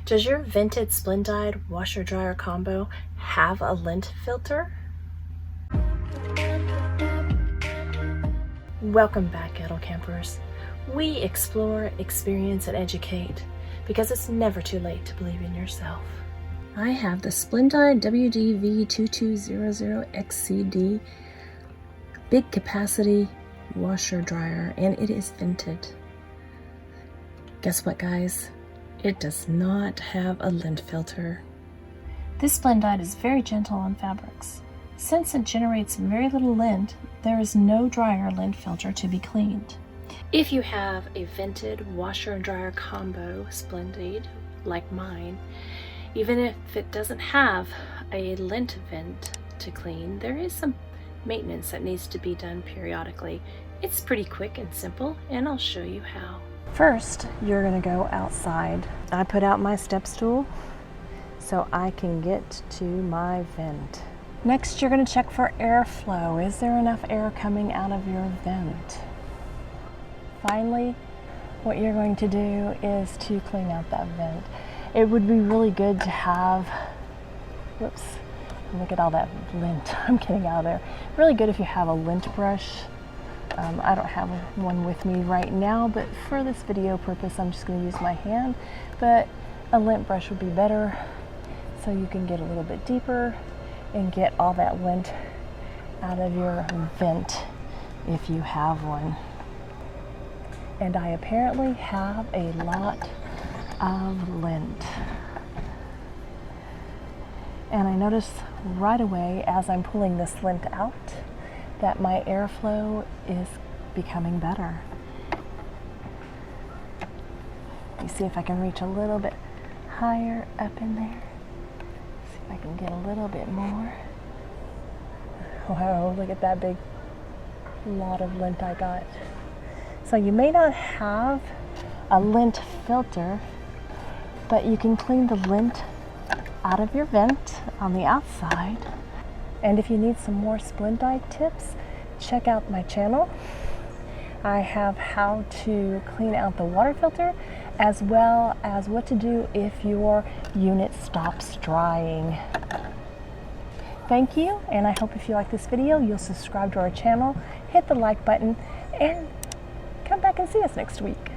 Does your vented Splendide washer dryer combo have a lint filter? Welcome back, EdelKampers. We explore, experience, and educate because it's never too late to believe in yourself. I have the Splendide WDV2200XCD big capacity washer dryer, and it is vented. Guess what, guys? It does not have a lint filter. This Splendide is very gentle on fabrics. Since it generates very little lint, there is no dryer lint filter to be cleaned. If you have a vented washer and dryer combo Splendide, like mine, even if it doesn't have a lint vent to clean, there is some maintenance that needs to be done periodically. It's pretty quick and simple, and I'll show you how. First, you're gonna go outside. I put out my step stool so I can get to my vent. Next, you're gonna check for airflow. Is there enough air coming out of your vent? Finally, what you're going to do is to clean out that vent. It would be really good to have, whoops, look at all that lint I'm getting out of there. Really good if you have a lint brush. I don't have one with me right now, but for this video purpose, I'm just going to use my hand. But a lint brush would be better, so you can get a little bit deeper and get all that lint out of your vent if you have one. And I apparently have a lot of lint. And I notice right away as I'm pulling this lint out that my airflow is becoming better. You see if I can reach a little bit higher up in there. See if I can get a little bit more. Wow, look at that big lot of lint I got. So you may not have a lint filter, but you can clean the lint out of your vent on the outside. And if you need some more Splendide tips, check out my channel. I have how to clean out the water filter, as well as what to do if your unit stops drying. Thank you, and I hope if you like this video, you'll subscribe to our channel, hit the like button, and come back and see us next week.